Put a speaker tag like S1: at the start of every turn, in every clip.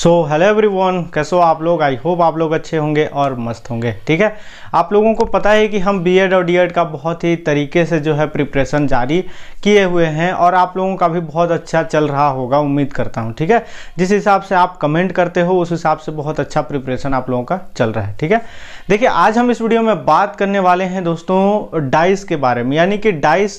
S1: Hello everyone, कैसे हो आप लोग। आई होप आप लोग अच्छे होंगे और मस्त होंगे। ठीक है, आप लोगों को पता है कि हम बीएड और डीएड का बहुत ही तरीके से जो है प्रिपरेशन जारी किए हुए हैं और आप लोगों का भी बहुत अच्छा चल रहा होगा, उम्मीद करता हूं। ठीक है, जिस हिसाब से आप कमेंट करते हो उस हिसाब से बहुत अच्छा प्रिपरेशन आप लोगों का चल रहा है। ठीक है, देखिए आज हम इस वीडियो में बात करने वाले हैं दोस्तों डाइस के बारे में, यानी कि डाइस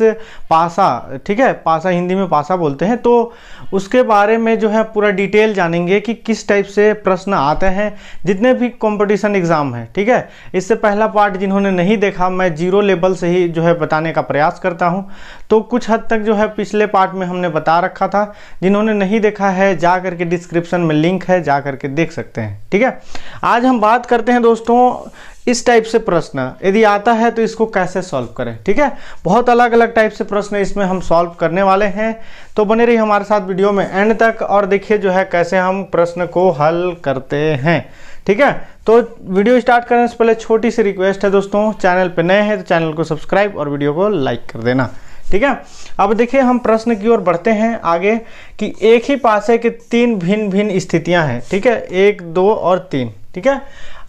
S1: पासा। ठीक है, पासा हिंदी में पासा बोलते हैं, तो उसके बारे में जो है पूरा डिटेल जानेंगे कि किस टाइप से प्रश्न आते हैं जितने भी कंपटीशन एग्जाम है। ठीक है, इससे पहला पार्ट जिन्होंने नहीं देखा, मैं जीरो लेवल से ही जो है बताने का प्रयास करता हूं, तो कुछ हद तक जो है पिछले पार्ट में हमने बता रखा था। जिन्होंने नहीं देखा है जा करके डिस्क्रिप्शन में लिंक है, जा करके देख सकते हैं। ठीक है, आज हम बात करते हैं दोस्तों इस टाइप से प्रश्न यदि आता है तो इसको कैसे सॉल्व करें। ठीक है, बहुत अलग अलग टाइप से प्रश्न इसमें हम सॉल्व करने वाले हैं, तो बने रहिए हमारे साथ वीडियो में एंड तक और देखिए जो है कैसे हम प्रश्न को हल करते हैं। ठीक है, तो वीडियो स्टार्ट करने से पहले छोटी सी रिक्वेस्ट है दोस्तों, चैनल पे नए हैं तो चैनल को सब्सक्राइब और वीडियो को लाइक कर देना। ठीक है, अब देखिए हम प्रश्न की ओर बढ़ते हैं आगे कि एक ही पासे के तीन भिन्न भिन्न स्थितियां हैं। ठीक है, 1, 2 और 3। ठीक है,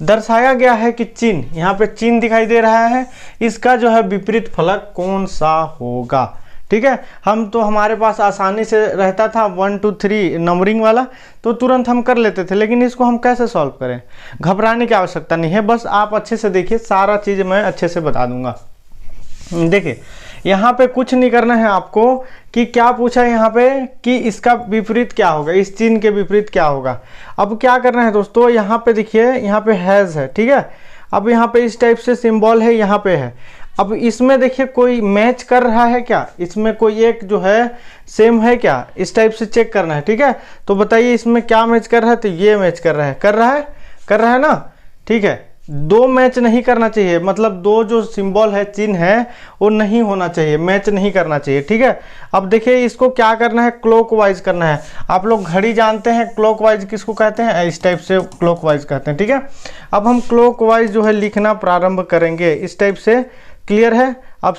S1: दर्शाया गया है कि चिन्ह, यहाँ पे चिन्ह दिखाई दे रहा है, इसका जो है विपरीत फलक कौन सा होगा। ठीक है, हम तो हमारे पास आसानी से रहता था 1 2 3 नंबरिंग वाला, तो तुरंत हम कर लेते थे, लेकिन इसको हम कैसे सॉल्व करें, घबराने की आवश्यकता नहीं है, बस आप अच्छे से देखिए, सारा चीज़ मैं अच्छे से बता दूंगा। देखिए यहाँ पे कुछ नहीं करना है आपको कि क्या पूछा है यहाँ पे कि इसका विपरीत क्या होगा, इस चिन्ह के विपरीत क्या होगा। अब क्या करना है दोस्तों, यहाँ पे देखिए, यहाँ पे हैज़ है। ठीक है, अब यहाँ पे इस टाइप से सिंबल है, यहाँ पे है। अब इसमें देखिए कोई मैच कर रहा है क्या, इसमें कोई एक जो है सेम है क्या, इस टाइप से चेक करना है। ठीक है, तो बताइए इसमें क्या मैच कर रहा है, तो ये मैच कर रहा है, कर रहा है ना। ठीक है, दो मैच नहीं करना चाहिए, मतलब दो जो सिंबल है, चिन्ह है, वो नहीं होना चाहिए, मैच नहीं करना चाहिए। ठीक है, अब देखिए इसको क्या करना है, क्लॉकवाइज करना है। आप लोग घड़ी जानते हैं, क्लॉकवाइज किसको कहते हैं, इस टाइप से क्लॉकवाइज कहते हैं। ठीक है, अब हम क्लॉकवाइज जो है लिखना प्रारंभ करेंगे, इस टाइप से। क्लियर है, अब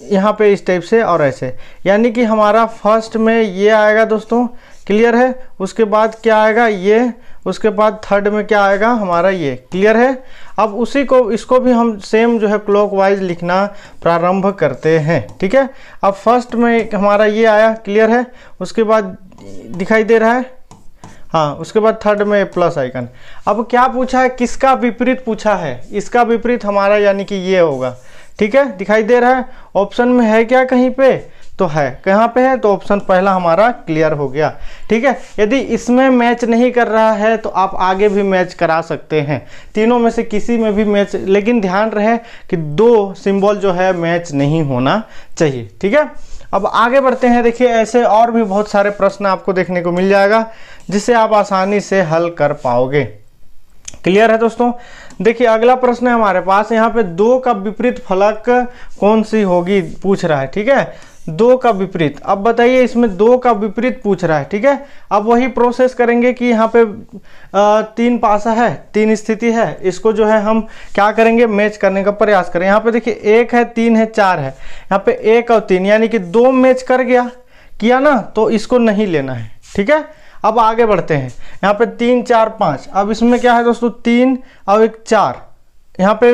S1: यहाँ पे इस टाइप से और ऐसे, यानी कि हमारा फर्स्ट में ये आएगा दोस्तों। क्लियर है, उसके बाद क्या आएगा ये, उसके बाद थर्ड में क्या आएगा हमारा ये। क्लियर है, अब उसी को इसको भी हम सेम जो है क्लॉकवाइज लिखना प्रारंभ करते हैं। ठीक है, अब फर्स्ट में हमारा ये आया। क्लियर है, उसके बाद दिखाई दे रहा है, हाँ, उसके बाद थर्ड में प्लस आइकन। अब क्या पूछा है, किसका विपरीत पूछा है, इसका विपरीत हमारा यानी कि ये होगा। ठीक है, दिखाई दे रहा है, ऑप्शन में है क्या कहीं पे, तो है, कहाँ पे है, तो ऑप्शन पहला हमारा क्लियर हो गया। ठीक है, यदि इसमें मैच नहीं कर रहा है तो आप आगे भी मैच करा सकते हैं, तीनों में से किसी में भी मैच, लेकिन ध्यान रहे कि दो सिंबल जो है मैच नहीं होना चाहिए। ठीक है, अब आगे बढ़ते हैं। देखिए ऐसे और भी बहुत सारे प्रश्न आपको देखने को मिल जाएगा जिसे आप आसानी से हल कर पाओगे। क्लियर है दोस्तों, देखिए अगला प्रश्न है हमारे पास, यहाँ पे 2 का विपरीत फलक कौन सी होगी पूछ रहा है। ठीक है, 2 का विपरीत, अब बताइए इसमें 2 का विपरीत पूछ रहा है। ठीक है, अब वही प्रोसेस करेंगे कि यहाँ पे 3 पासा है, 3 स्थिति है, इसको जो है हम क्या करेंगे, मैच करने का प्रयास करें। यहाँ पे देखिए 1 है, 3 है, 4 है, यहाँ पे 1 और 3 यानी कि 2 मैच कर गया, किया ना, तो इसको नहीं लेना है। ठीक है, अब आगे बढ़ते हैं, यहाँ पे 3 4 5, अब इसमें क्या है दोस्तों, 3 और 1 4, यहाँ पे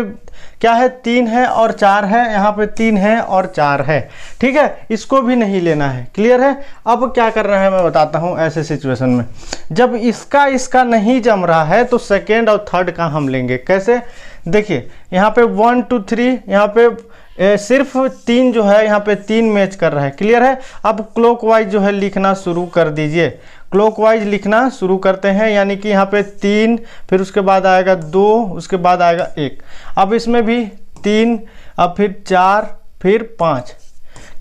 S1: क्या है, 3 है और 4 है, यहाँ पे 3 है और 4 है। ठीक है, इसको भी नहीं लेना है। क्लियर है, अब क्या करना है मैं बताता हूँ। ऐसे सिचुएशन में जब इसका नहीं जम रहा है तो सेकेंड और थर्ड का हम लेंगे। कैसे, देखिए यहाँ पे 1 2 3, यहाँ पे सिर्फ 3 जो है, यहाँ पे 3 मैच कर रहा है। क्लियर है, अब क्लॉकवाइज जो है लिखना शुरू कर दीजिए, क्लॉकवाइज लिखना शुरू करते हैं, यानी कि यहाँ पे 3, फिर उसके बाद आएगा 2, उसके बाद आएगा 1, अब इसमें भी 3, अब फिर 4, फिर 5।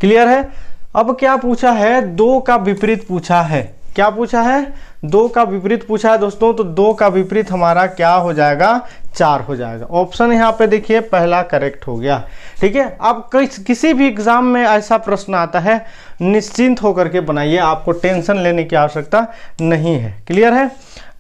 S1: क्लियर है, अब क्या पूछा है, 2 का विपरीत पूछा है। क्या पूछा है, 2 का विपरीत पूछा है दोस्तों, तो 2 का विपरीत हमारा क्या हो जाएगा, 4 हो जाएगा। ऑप्शन यहाँ पे देखिए पहला करेक्ट हो गया। ठीक है, अब किसी भी एग्जाम में ऐसा प्रश्न आता है, निश्चिंत होकर के बनाइए, आपको टेंशन लेने की आवश्यकता नहीं है। क्लियर है,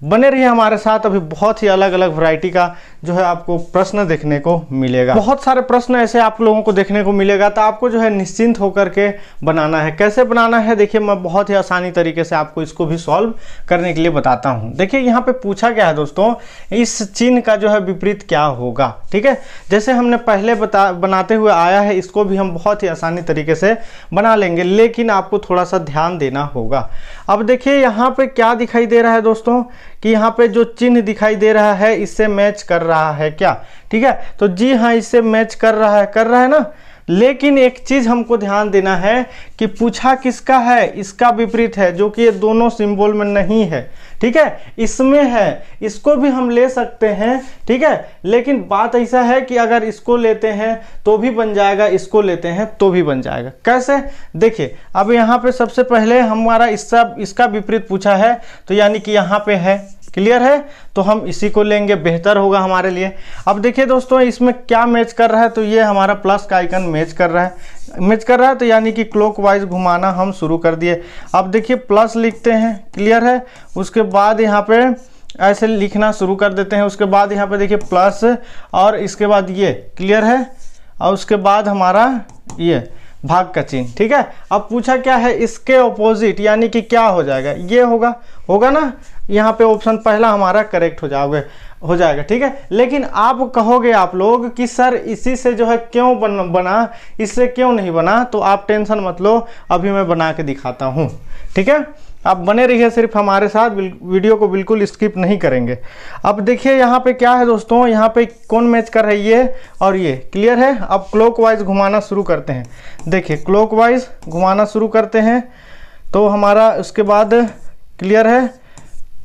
S1: बने रहिए हमारे साथ, अभी बहुत ही अलग अलग वैरायटी का जो है आपको प्रश्न देखने को मिलेगा। बहुत सारे प्रश्न ऐसे आप लोगों को देखने को मिलेगा, तो आपको जो है निश्चिंत होकर के बनाना है। कैसे बनाना है देखिए, मैं बहुत ही आसानी तरीके से आपको इसको भी सॉल्व करने के लिए बताता हूँ। देखिए यहाँ पे पूछा गया है दोस्तों, इस चिन्ह का जो है विपरीत क्या होगा। ठीक है, जैसे हमने पहले बनाते हुए आया है, इसको भी हम बहुत ही आसानी तरीके से बना लेंगे, लेकिन आपको थोड़ा सा ध्यान देना होगा। अब देखिए यहाँ पे क्या दिखाई दे रहा है दोस्तों, कि यहाँ पे जो चिन्ह दिखाई दे रहा है इससे मैच कर रहा है क्या। ठीक है, तो जी हाँ, इससे मैच कर रहा है ना। लेकिन एक चीज हमको ध्यान देना है कि पूछा किसका है, इसका विपरीत है, जो कि ये दोनों सिंबल में नहीं है। ठीक है, इसमें है, इसको भी हम ले सकते हैं। ठीक है, लेकिन बात ऐसा है कि अगर इसको लेते हैं तो भी बन जाएगा, इसको लेते हैं तो भी बन जाएगा। कैसे देखिए, अब यहाँ पे सबसे पहले हमारा इसका विपरीत पूछा है, तो यानी कि यहाँ पे है, क्लियर है, तो हम इसी को लेंगे, बेहतर होगा हमारे लिए। अब देखिए दोस्तों, इसमें क्या मैच कर रहा है, तो ये हमारा प्लस का आइकन मैच कर रहा है, तो यानी कि क्लॉकवाइज घुमाना हम शुरू कर दिए। अब देखिए प्लस लिखते हैं, क्लियर है, उसके बाद यहाँ पे ऐसे लिखना शुरू कर देते हैं। उसके बाद यहाँ पे देखिए प्लस, और इसके बाद ये, क्लियर है, और उसके बाद हमारा ये भाग का चिन्ह। ठीक है, अब पूछा क्या है, इसके ऑपोजिट, यानी कि क्या हो जाएगा, ये होगा ना। यहाँ पे ऑप्शन पहला हमारा करेक्ट हो जाएगा। ठीक है, लेकिन आप कहोगे आप लोग कि सर इसी से जो है क्यों बना, इससे क्यों नहीं बना, तो आप टेंशन मत लो, अभी मैं बना के दिखाता हूँ। ठीक है, आप बने रहिए सिर्फ हमारे साथ, वीडियो को बिल्कुल स्किप नहीं करेंगे। अब देखिए यहाँ पे क्या है दोस्तों, यहाँ पे कौन मैच कर रही है, और ये, क्लियर है। अब क्लॉकवाइज घुमाना शुरू करते हैं। देखिए क्लॉकवाइज घुमाना शुरू करते हैं, तो हमारा उसके बाद, क्लियर है,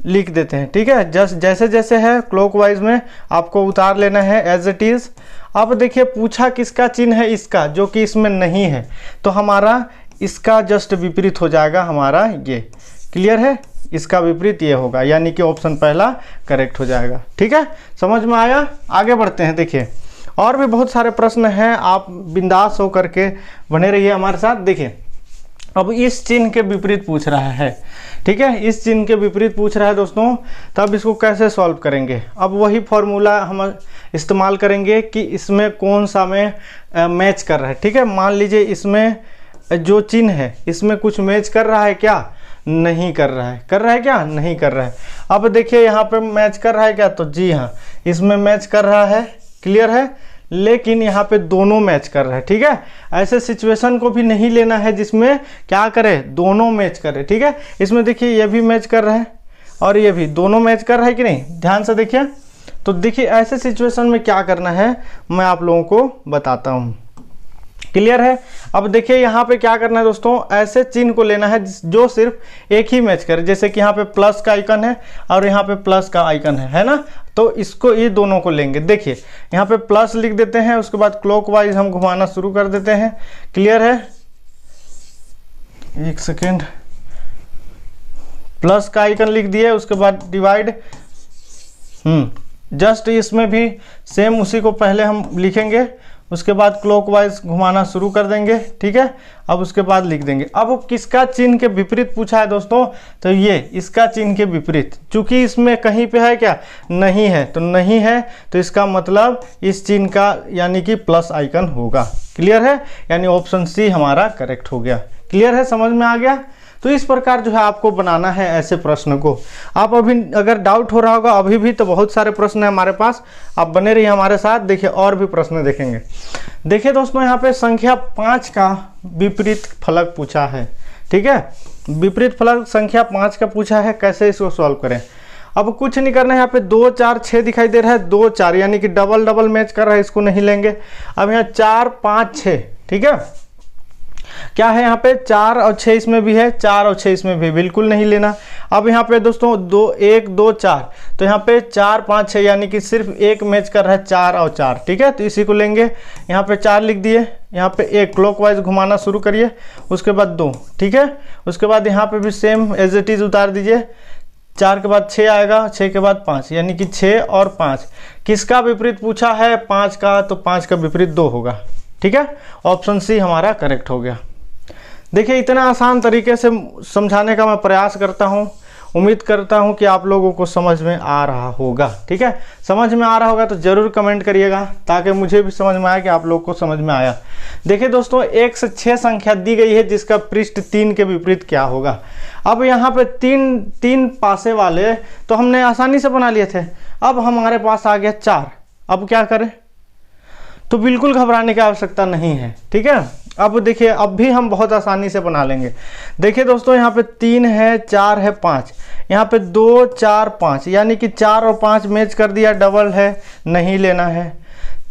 S1: लिख देते हैं। ठीक है, जैसे जैसे है क्लॉकवाइज में आपको उतार लेना है एज इट इज। अब देखिए पूछा किसका चिन्ह है, इसका, जो कि इसमें नहीं है, तो हमारा इसका जस्ट विपरीत हो जाएगा हमारा ये, क्लियर है, इसका विपरीत ये होगा, यानी कि ऑप्शन पहला करेक्ट हो जाएगा। ठीक है, समझ में आया। आगे बढ़ते हैं। देखिए और भी बहुत सारे प्रश्न हैं, आप बिंदास होकर के बने रहिए हमारे साथ। देखिए अब इस चिन्ह के विपरीत पूछ रहा है। ठीक है, इस चिन्ह के विपरीत पूछ रहा है दोस्तों, तब इसको कैसे सॉल्व करेंगे। अब वही फॉर्मूला हम इस्तेमाल करेंगे कि इसमें कौन सा में मैच कर रहा है। ठीक है, मान लीजिए इसमें जो चिन्ह है इसमें कुछ मैच कर रहा है क्या, नहीं कर रहा है, क्या नहीं कर रहा है। अब देखिए यहाँ पे मैच कर रहा है क्या, तो जी हाँ, इसमें मैच कर रहा है, क्लियर है, लेकिन यहाँ पे दोनों मैच कर रहे हैं। ठीक है, ऐसे सिचुएशन को भी नहीं लेना है जिसमें क्या करे, दोनों मैच करे। ठीक है, इसमें देखिए ये भी मैच कर रहा है और ये भी, दोनों मैच कर रहा है कि नहीं, ध्यान से देखिए। तो देखिए ऐसे सिचुएशन में क्या करना है मैं आप लोगों को बताता हूँ, क्लियर है। अब देखिए यहाँ पे क्या करना है दोस्तों, ऐसे चिन्ह को लेना है जो सिर्फ एक ही मैच करे। जैसे कि यहाँ पे प्लस का आइकन है और यहाँ पे प्लस का आइकन है ना, तो इसको, ये दोनों को लेंगे। देखिए यहाँ पे प्लस लिख देते हैं, उसके बाद क्लॉकवाइज हम घुमाना शुरू कर देते हैं, क्लियर है। एक सेकेंड, प्लस का आइकन लिख दिए, उसके बाद डिवाइड, जस्ट इसमें भी सेम उसी को पहले हम लिखेंगे, उसके बाद क्लॉकवाइज घुमाना शुरू कर देंगे। ठीक है, अब उसके बाद लिख देंगे। अब किसका चिन्ह के विपरीत पूछा है दोस्तों, तो ये इसका चिन्ह के विपरीत, चूंकि इसमें कहीं पे है क्या, नहीं है, तो नहीं है, तो इसका मतलब इस चिन्ह का यानी कि प्लस आइकन होगा, क्लियर है, यानी ऑप्शन सी हमारा करेक्ट हो गया। क्लियर है, समझ में आ गया। तो इस प्रकार जो है आपको बनाना है ऐसे प्रश्न को। आप अभी अगर डाउट हो रहा होगा, अभी भी तो बहुत सारे प्रश्न है हमारे पास, आप बने रहिए हमारे साथ। देखिए और भी प्रश्न देखेंगे। देखिए दोस्तों यहाँ पे संख्या 5 का विपरीत फलक पूछा है। ठीक है, विपरीत फलक संख्या 5 का पूछा है, कैसे इसको सॉल्व करें। अब कुछ नहीं करना है, यहाँ पे 2 4 6 दिखाई दे रहा है, 2 4 यानी कि डबल मैच कर रहा है, इसको नहीं लेंगे। अब यहाँ 4 5 6, ठीक है, क्या है यहाँ पे 4 और 6 इसमें भी है, 4 और 6 इसमें भी, बिल्कुल नहीं लेना। अब यहाँ पे दोस्तों 2 1 2 4, तो यहाँ पे 4 5 6 यानी कि सिर्फ एक मैच कर रहा है 4 और 4। ठीक है, तो इसी को लेंगे। यहाँ पे 4 लिख दिए, यहाँ पे एक क्लॉकवाइज घुमाना शुरू करिए, उसके बाद 2। ठीक है, उसके बाद यहाँ पे भी सेम एज इट इज उतार दीजिए। 4 के बाद 6 आएगा, 6 के बाद 5, यानी कि 6 और 5। किसका विपरीत पूछा है, 5 का, तो 5 का विपरीत 2 होगा। ठीक है, ऑप्शन सी हमारा करेक्ट हो गया। देखिए इतना आसान तरीके से समझाने का मैं प्रयास करता हूँ, उम्मीद करता हूं कि आप लोगों को समझ में आ रहा होगा। ठीक है, समझ में आ रहा होगा तो ज़रूर कमेंट करिएगा ताकि मुझे भी समझ में आए कि आप लोग को समझ में आया। देखिए दोस्तों, 1 से 6 संख्या दी गई है जिसका पृष्ठ 3 के विपरीत क्या होगा। अब यहाँ पे तीन पासे वाले तो हमने आसानी से बना लिए थे, अब हमारे पास आ गया 4। अब क्या करें, तो बिल्कुल घबराने की आवश्यकता नहीं है। ठीक है, अब देखिए अब भी हम बहुत आसानी से बना लेंगे। देखिए दोस्तों, यहाँ पे 3 है, 4 है, 5, यहाँ पे 2 4 5, यानी कि 4 और 5 मैच कर दिया, डबल है, नहीं लेना है।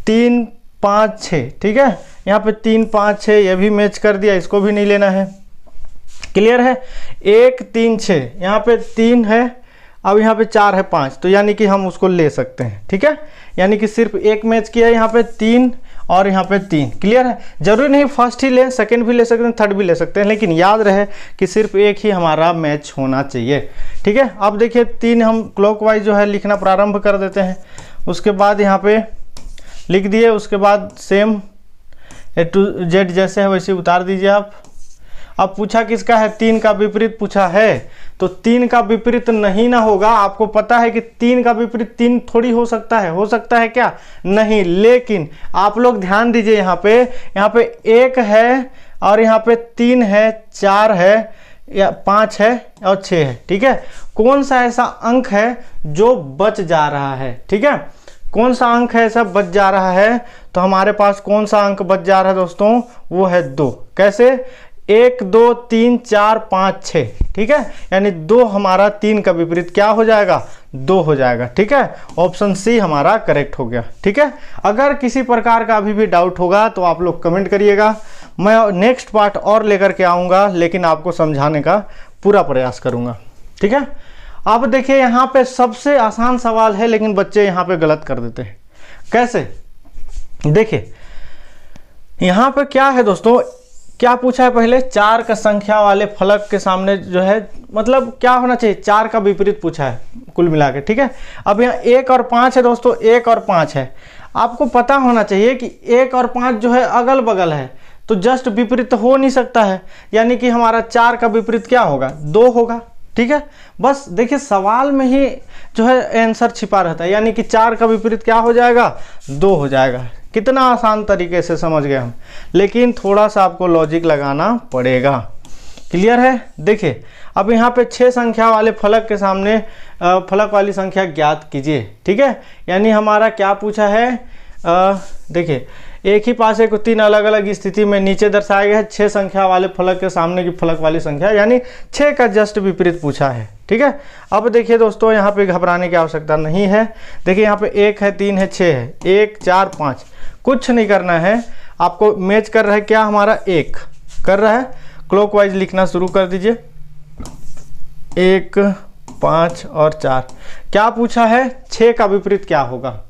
S1: 3 5 6, ठीक है, यहाँ पे 3 5 6 ये भी मैच कर दिया, इसको भी नहीं लेना है। क्लियर है। 1 3 6, यहाँ पे 3 है, अब यहाँ पे 4 है, 5, तो यानी कि हम उसको ले सकते हैं। ठीक है, यानी कि सिर्फ एक मैच किया है, यहाँ पे 3 और यहाँ पे 3। क्लियर है, जरूरी नहीं फर्स्ट ही ले, सेकंड भी ले सकते हैं, थर्ड भी ले सकते हैं, लेकिन याद रहे कि सिर्फ एक ही हमारा मैच होना चाहिए। ठीक है, अब देखिए 3 हम क्लॉकवाइज जो है लिखना प्रारंभ कर देते हैं, उसके बाद यहाँ पे लिख दिए, उसके बाद सेम A to Z जैसे है वैसे उतार दीजिए आप। अब पूछा किसका है, 3 का विपरीत पूछा है, तो 3 का विपरीत नहीं ना होगा। आपको पता है कि 3 का विपरीत 3 थोड़ी हो सकता है क्या, नहीं। लेकिन आप लोग ध्यान दीजिए, यहाँ पे 1 है और यहाँ पे 3 है, 4 है या 5 है और 6 है। ठीक है, कौन सा ऐसा अंक है जो बच जा रहा है। ठीक है, कौन सा अंक है ऐसा बच जा रहा है, तो हमारे पास कौन सा अंक बच जा रहा है दोस्तों, वो है 2। कैसे, 1 2 3 4 5 6। ठीक है, यानी 2 हमारा 3 का विपरीत क्या हो जाएगा, 2 हो जाएगा। ठीक है, ऑप्शन सी हमारा करेक्ट हो गया। ठीक है, अगर किसी प्रकार का अभी भी डाउट होगा तो आप लोग कमेंट करिएगा, मैं नेक्स्ट पार्ट और लेकर के आऊँगा, लेकिन आपको समझाने का पूरा प्रयास करूँगा। ठीक है, अब देखिए यहाँ पे सबसे आसान सवाल है, लेकिन बच्चे यहाँ पे गलत कर देते हैं। कैसे, देखिए यहाँ पे क्या है दोस्तों, क्या पूछा है पहले, 4 का संख्या वाले फलक के सामने जो है, मतलब क्या होना चाहिए, 4 का विपरीत पूछा है कुल मिला के। ठीक है, अब यहाँ 1 और 5 है दोस्तों, 1 और 5 है। आपको पता होना चाहिए कि 1 और 5 जो है अगल बगल है, तो जस्ट विपरीत हो नहीं सकता है, यानी कि हमारा 4 का विपरीत क्या होगा, 2 होगा। ठीक है, बस देखिए सवाल में ही जो है आंसर छिपा रहता है, यानी कि 4 का विपरीत क्या हो जाएगा, 2 हो जाएगा। कितना आसान तरीके से समझ गए हम, लेकिन थोड़ा सा आपको लॉजिक लगाना पड़ेगा। क्लियर है। देखिए अब यहाँ पे 6 संख्या वाले फलक के सामने फलक वाली संख्या ज्ञात कीजिए। ठीक है, यानी हमारा क्या पूछा है, देखिए एक ही पासे को 3 अलग अलग स्थिति में नीचे दर्शाया गया है। 6 संख्या वाले फलक के सामने की फलक वाली संख्या, यानी 6 का जस्ट विपरीत पूछा है। ठीक है, अब देखिए दोस्तों यहाँ पे घबराने की आवश्यकता नहीं है। देखिए यहाँ पे 1 है, 3 है, 6 है, 1 4 5, कुछ नहीं करना है आपको। मैच कर रहा है क्या, हमारा 1 कर रहा है, क्लॉकवाइज लिखना शुरू कर दीजिए। 1 5 और 4, क्या पूछा है, 6 का विपरीत क्या होगा।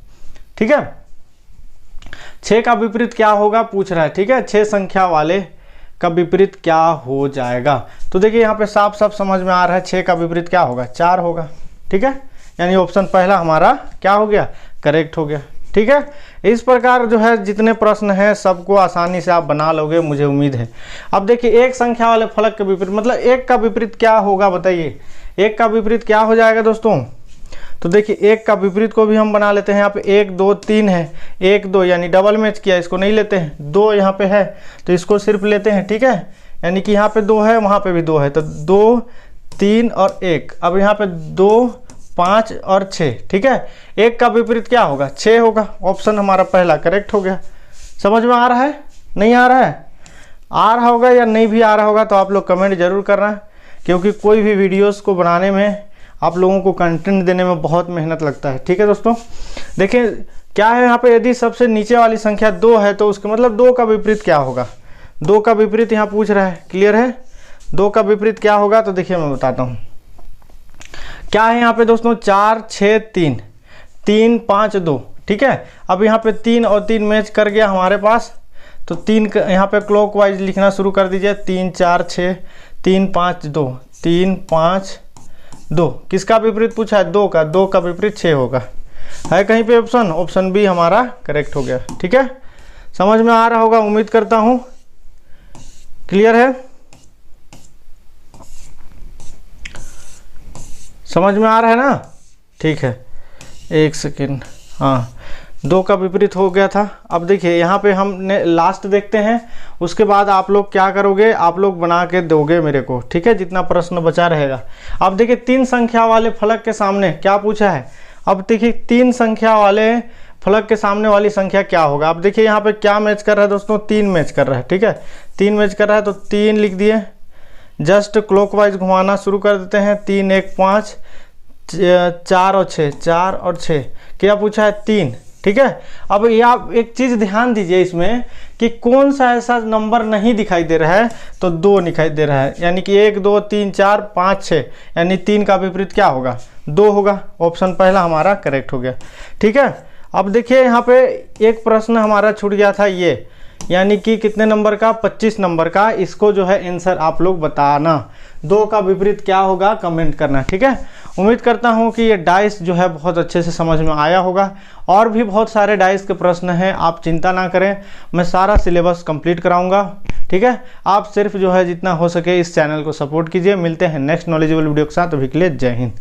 S1: ठीक है, 6 का विपरीत क्या होगा पूछ रहा है। ठीक है, 6 संख्या वाले का विपरीत क्या हो जाएगा, तो देखिए यहाँ पे साफ साफ समझ में आ रहा है 6 का विपरीत क्या होगा, 4 होगा। ठीक है, यानी ऑप्शन पहला हमारा क्या हो गया, करेक्ट हो गया। ठीक है, इस प्रकार जो है जितने प्रश्न हैं सबको आसानी से आप बना लोगे, मुझे उम्मीद है। अब देखिए एक संख्या वाले फलक के विपरीत, मतलब 1 का विपरीत क्या होगा बताइए, 1 का विपरीत क्या हो जाएगा दोस्तों। तो देखिए 1 का विपरीत को भी हम बना लेते हैं। यहाँ पे 1 2 3 है, 1 2 यानी डबल मैच किया, इसको नहीं लेते हैं। 2 यहाँ पे है तो इसको सिर्फ लेते हैं। ठीक है, यानी कि यहाँ पे 2 है, वहाँ पे भी 2 है, तो 2 3 और 1। अब यहाँ पे 2 5 और 6। ठीक है, 1 का विपरीत क्या होगा, 6 होगा। ऑप्शन हमारा पहला करेक्ट हो गया। समझ में आ रहा है, नहीं आ रहा है, आ रहा होगा या नहीं भी आ रहा होगा तो आप लोग कमेंट जरूर करना, क्योंकि कोई भी वीडियोस को बनाने में, आप लोगों को कंटेंट देने में बहुत मेहनत लगता है। ठीक है दोस्तों, देखिए क्या है यहाँ पे, यदि सबसे नीचे वाली संख्या 2 है तो उसका मतलब 2 का विपरीत क्या होगा, 2 का विपरीत यहाँ पूछ रहा है। क्लियर है, 2 का विपरीत क्या होगा, तो देखिए मैं बताता हूँ क्या है यहाँ पे दोस्तों, 4 6 3 3 5 2। ठीक है, अब यहाँ पे 3 और 3 मैच कर गया हमारे पास, तो 3 यहाँ पे क्लॉकवाइज लिखना शुरू कर दीजिए। 3 4 6 3 5 2 3 5 2। किसका विपरीत पूछा है, 2 का, 2 का विपरीत 6 होगा। है कहीं पे ऑप्शन, ऑप्शन बी हमारा करेक्ट हो गया। ठीक है, समझ में आ रहा होगा उम्मीद करता हूँ। क्लियर है। समझ में आ रहा है ना? ठीक है, एक सेकेंड। हाँ, 2 का विपरीत हो गया था। अब देखिए यहाँ पे हमने लास्ट देखते हैं, उसके बाद आप लोग क्या करोगे, आप लोग बना के दोगे मेरे को, ठीक है, जितना प्रश्न बचा रहेगा। अब देखिए 3 संख्या वाले फलक के सामने क्या पूछा है। अब देखिए 3 संख्या वाले फलक के सामने वाली संख्या क्या होगा। अब देखिए यहाँ पे क्या मैच कर रहा है दोस्तों, 3 मैच कर रहा है, ठीक है, 3 मैच कर रहा है, तो 3 लिख दिए। जस्ट क्लॉकवाइज घुमाना शुरू कर देते हैं। 3 1 5 4 और 6, 4 और 6, क्या पूछा है, 3, ठीक है। अब ये आप एक चीज़ ध्यान दीजिए इसमें कि कौन सा ऐसा नंबर नहीं दिखाई दे रहा है, तो 2 दिखाई दे रहा है, यानी कि 1 2 3 4 5 6, यानी 3 का विपरीत क्या होगा, 2 होगा। ऑप्शन पहला हमारा करेक्ट हो गया, ठीक है। अब देखिए यहाँ पे एक प्रश्न हमारा छूट गया था ये, यानी कि कितने नंबर का, 25 नंबर का। इसको जो है आंसर आप लोग बताना, 2 का विपरीत क्या होगा कमेंट करना, ठीक है। उम्मीद करता हूँ कि ये डाइस जो है बहुत अच्छे से समझ में आया होगा। और भी बहुत सारे डाइस के प्रश्न हैं, आप चिंता ना करें, मैं सारा सिलेबस कंप्लीट कराऊंगा, ठीक है। आप सिर्फ जो है जितना हो सके इस चैनल को सपोर्ट कीजिए। मिलते हैं नेक्स्ट नॉलेजेबल वीडियो के साथ, अभी के लिए जय हिंद।